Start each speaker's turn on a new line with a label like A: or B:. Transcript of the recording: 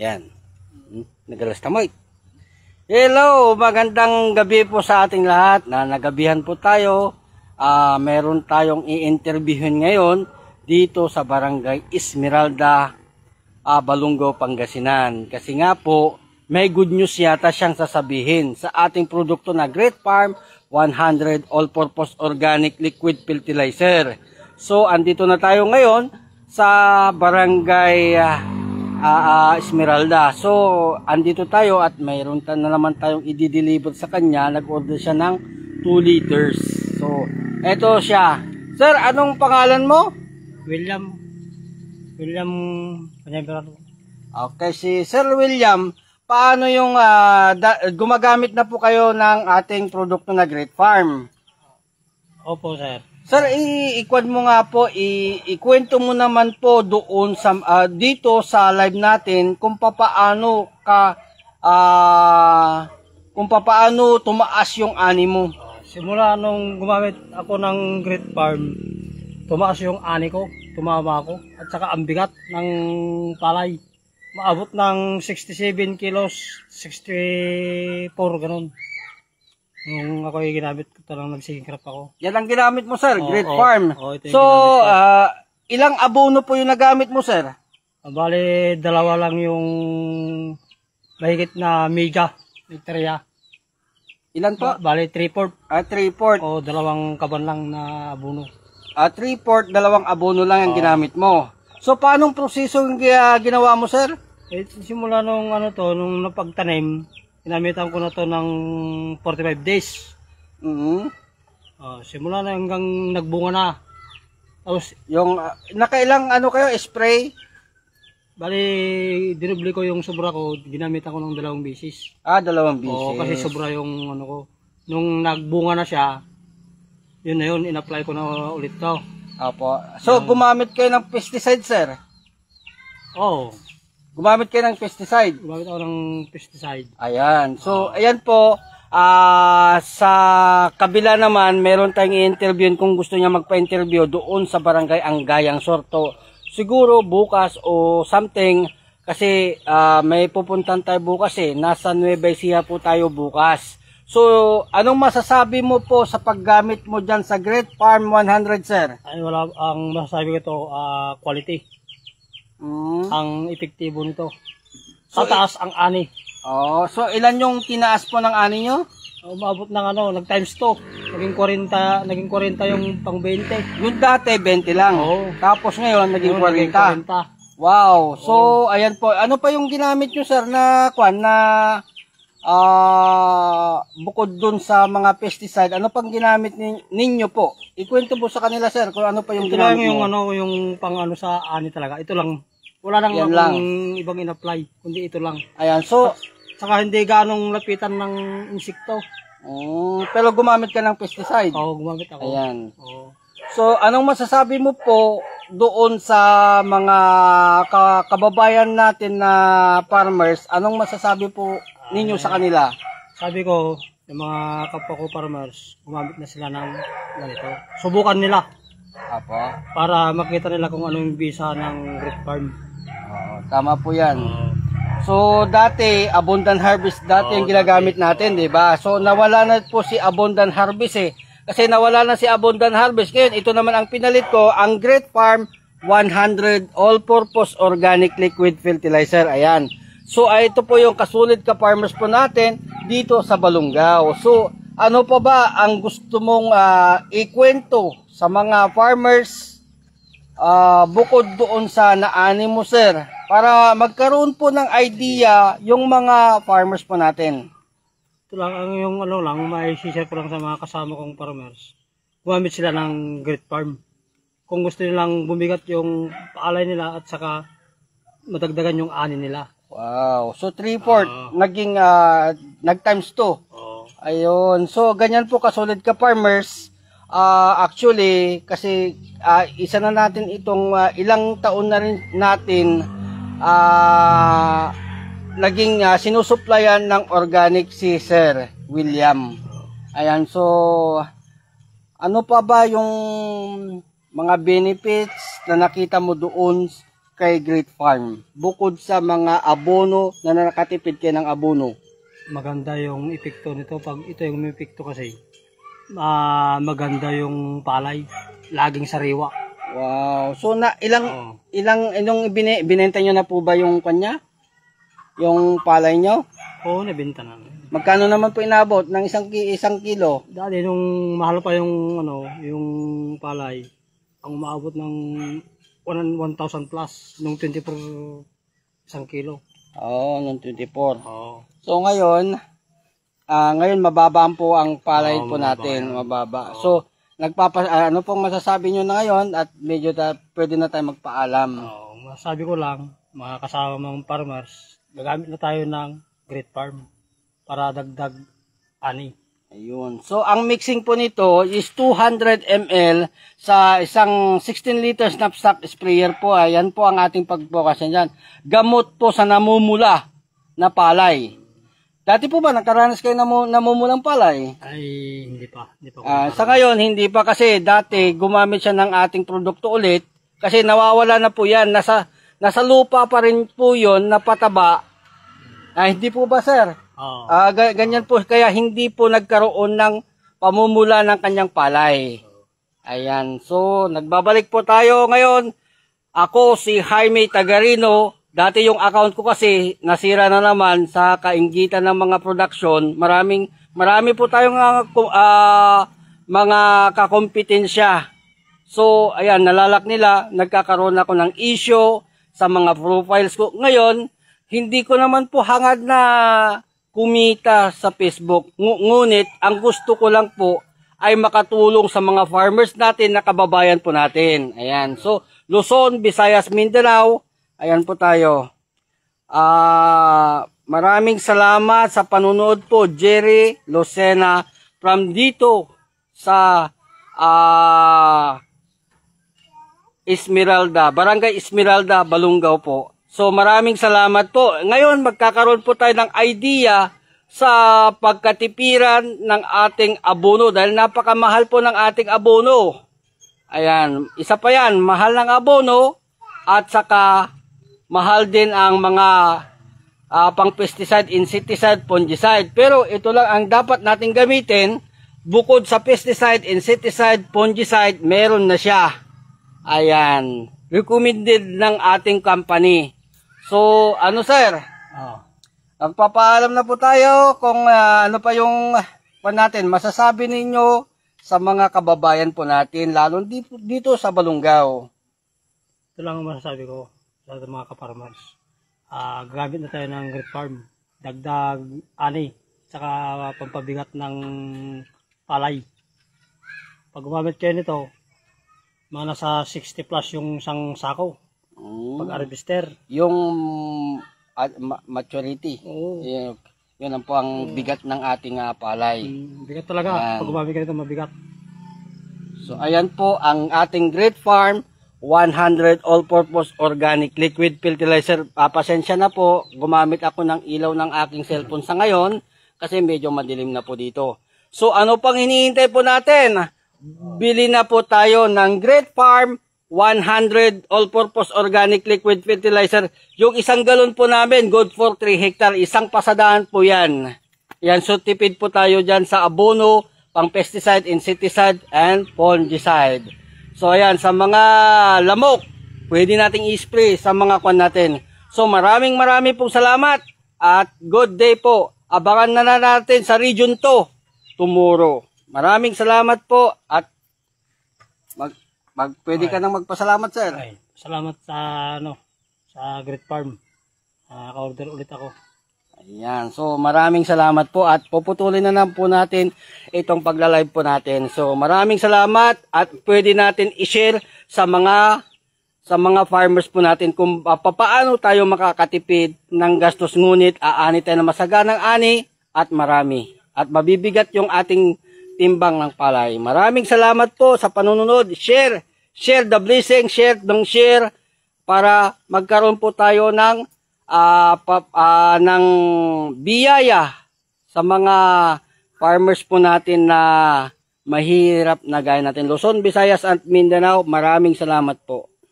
A: Ayan. Nagalastamay. Hello, magandang gabi po sa ating lahat. Nagabihan po tayo. Meron tayong i-interviewin ngayon dito sa Barangay Esmeralda, Balungaw, Pangasinan. Kasi nga po, may good news yata siyang sasabihin sa ating produkto na Great Farm 100 All-Purpose Organic Liquid Fertilizer. So, andito na tayo ngayon sa Barangay Esmeralda. So, andito tayo at mayroon na naman tayong i-deliver sa kanya. Nag-order siya ng 2 liters. So, eto siya. Sir, anong pangalan mo?
B: William.
A: Okay, si Sir William, paano yung gumagamit na po kayo ng ating produkto na Great Farm?
B: Opo, sir.
A: Sir, ikwad mo nga po, ikwento mo naman po doon sa dito sa live natin kung papaano tumaas yung ani mo.
B: Simula nung gumamit ako ng Great Farm, tumaas yung ani ko, tumama ako, at saka ang bigat ng palay. Maabot ng 67 kilos, 64, ganun. Nung ako yung ginamit ko, talagang nagsiging crop ako.
A: Yan ang ginamit mo, sir, Great Farm.
B: Ito yung
A: So, ilang abono po yung nagamit mo, sir?
B: Bali, dalawa lang yung mahigit na media, hektarya.
A: Ilan po?
B: Bali, 3/4.
A: 3/4.
B: O, dalawang kaban lang na abono.
A: 3/4, dalawang abono lang ang ginamit mo. So, paanong proseso yung ginawa mo, sir?
B: Simula nung nung napagtanim, ginamitan ko na to ng 45 days. Simula na hanggang nagbunga na. Tapos,
A: yung nakailang kayo, spray?
B: Bali, dinubli ko yung sobra ko, ginamitan ko ng 2 beses.
A: 2 beses.
B: Oo, kasi sobra yung ko. Nung nagbunga na siya, yun na yun, in-apply ko na ulit to.
A: Apo. So, gumamit kayo ng pesticide, sir?
B: Oo.
A: Gumamit kayo ng pesticide?
B: Gumamit ako ng pesticide.
A: Ayan. So, ayan po. Sa kabila naman, meron tayong i-interviewin kung gusto niya magpa-interview doon sa Barangay Anggayang Sorto. Siguro bukas o something, kasi may pupuntan tayo bukas Nasa Nueva Ecija po tayo bukas. So, anong masasabi mo po sa paggamit mo dyan sa Great Farm 100, sir?
B: Ay, wala. Ang masasabi ko ito, quality. Ang epektibo nito.
A: So,
B: taas ang ani.
A: So ilan yung tinaas po ng ani nyo?
B: Umabot ng nag times 2. Naging 40 yung pang 20.
A: Yung dati 20 lang. Tapos ngayon naging 40.
B: 40.
A: Wow. So ayan po. Ano pa yung ginamit nyo, sir, na bukod dun sa mga pesticide, ano pang ginamit ninyo po? Ikwento po sa kanila, sir, kung ano pa yung ginamit
B: mo.
A: yung
B: pang sa ani talaga. Ito lang. Wala nang ibang in-apply, kundi ito lang.
A: Ayan, so
B: saka hindi ganong lapitan ng insekto.
A: Pero gumamit ka ng pesticide?
B: Oo, gumamit ako.
A: Ayan. So, anong masasabi mo po doon sa mga kababayan natin na farmers? Anong masasabi po ninyo sa kanila?
B: Sabi ko, yung mga kapwa ko farmers, gumamit na sila ng ganito. Subukan nila. Para makita nila kung ano yung bisa ng Great Farm.
A: Tama po yan. So, dati, Abundant Harvest, yung ginagamit natin, di ba? So, nawala na po si Abundant Harvest Kasi nawala na si Abundant Harvest. Ngayon, ito naman ang pinalit ko, ang Great Farm 100 All-Purpose Organic Liquid Fertilizer. Ayan. So, ito po yung kasulit ka-farmers po natin dito sa Balungaw. So, ano pa ba ang gusto mong ikwento sa mga farmers bukod doon sa naani mo, sir? Para magkaroon po ng idea yung mga farmers po natin.
B: Ito lang, may share ko lang sa mga kasama kong farmers. Gumamit sila ng Great Farm. Kung gusto nilang bumigat yung paalay nila at saka madagdagan yung ani nila.
A: Wow. So 3/4 naging nag times 2. Ayun. So ganyan po kasolid ka farmers. Actually kasi isa na natin itong ilang taon na rin natin naging sinusuplayan ng organic si Sir William. Ayan. So ano pa ba yung mga benefits na nakita mo doon kay Great Farm? Bukod sa mga abono na nakatipid kayo ng abono.
B: Maganda yung epekto nito. Pag ito yung may epekto kasi, maganda yung palay. Laging sariwa.
A: Wow. So ilang
B: Oo.
A: inong binenta nyo na po ba yung kanya? Yung palay nyo?
B: Oo, nabenta na.
A: Magkano naman po inabot ng isang kilo?
B: Dati nung mahal pa yung yung palay, ang umaabot ng 1,000 plus nung 24 isang kilo.
A: Oo, noong 24.
B: Oo.
A: So ngayon mababa po ang palay
B: Oo,
A: po
B: mababa
A: natin,
B: yan.
A: mababa. So ano pong masasabi nyo na ngayon at medyo pwede na tayo magpaalam.
B: Oo, masabi ko lang, mga kasama mga farmers, gagamit na tayo ng Great Farm para dagdag ani.
A: Ayun. So, ang mixing po nito is 200 ml sa isang 16 liters knapsack sprayer po. Ayan po ang ating pag-focus dyan. Gamot po sa namumula na palay. Dati po ba nakaranas kayo namumulang palay?
B: Ay, hindi pa.
A: Sa ngayon, hindi pa kasi dati gumamit siya ng ating produkto ulit kasi nawawala na po yan. Nasa lupa pa rin po yun na pataba. Hindi po ba, sir?
B: Oo.
A: Ganyan po, kaya hindi po nagkaroon ng pamumula ng kanyang palay. Ayan, so nagbabalik po tayo ngayon. Ako si Jaime Tagarino. Dati yung account ko kasi nasira na naman sa kainggitan ng mga production. Marami po tayong mga kakompetensya. So, ayan, nalalak nila, nagkakaroon ako ng issue sa mga profiles ko. Ngayon, hindi ko naman po hangad na kumita sa Facebook. Ngunit, ang gusto ko lang po ay makatulong sa mga farmers natin na kababayan po natin. Ayan. So, Luzon, Visayas, Mindanao. Ayan po tayo. Maraming salamat sa panunood po, Jerry Lucena from dito sa Esmeralda, Barangay Esmeralda, Balungaw po. So maraming salamat po. Ngayon magkakaroon po tayo ng idea sa pagkatipiran ng ating abono dahil napakamahal po ng ating abono. Ayan, isa pa yan, mahal ng abono at saka mahal din ang mga pang-pesticide, insecticide, fungicide. Pero ito lang ang dapat natin gamitin. Bukod sa pesticide, insecticide, fungicide, meron na siya. Ayan, recommended ng ating company. So, ano sir? Magpapaalam na po tayo kung ano pa yung natin masasabi ninyo sa mga kababayan po natin, lalo dito sa Balungaw.
B: Ito lang ang masasabi ko sa mga kaparmers. Gagamit na tayo ng Great Farm. Dagdag ani, saka pampabigat ng palay. Pag gumamit kayo nito, mga nasa 60 plus yung isang sako. Pag-harvester.
A: Yung maturity.
B: Oo.
A: Yun ang po ang bigat ng ating palay.
B: Bigat talaga. Pag gumamit ka nito, mabigat.
A: So, ayan po ang ating Great Farm 100 all-purpose organic liquid fertilizer. Pasensya na po, gumamit ako ng ilaw ng aking cellphone sa ngayon kasi medyo madilim na po dito. So, ano pang hinihintay po natin? Bili na po tayo ng Great Farm 100 all-purpose organic liquid fertilizer. Yung isang galon po namin, good for 3 hectare. Isang pasadahan po yan. Yan, so tipid po tayo dyan sa abono, pang pesticide, insecticide, and fungicide. So ayan, sa mga lamok, pwede nating i-spray sa mga kwan natin. So maraming pong salamat at good day po. Abangan na natin sa Region 2 tomorrow. Maraming salamat po at pwede ka nang magpasalamat, sir.
B: Okay. Salamat sa sa Great Farm. Ka-order ulit ako.
A: Ayan. So, maraming salamat po at puputulin na lang po natin itong pagla-live po natin. So, maraming salamat at pwede natin i-share sa mga farmers po natin kung paano tayo makakatipid ng gastos, ngunit aani tayo na masaganang ani at marami. At mabibigat yung ating timbang ng palay. Maraming salamat po sa panunod. Share the blessing, share para magkaroon po tayo ng biyaya sa mga farmers po natin na mahirap na gaya natin. Luzon, Visayas at Mindanao, maraming salamat po.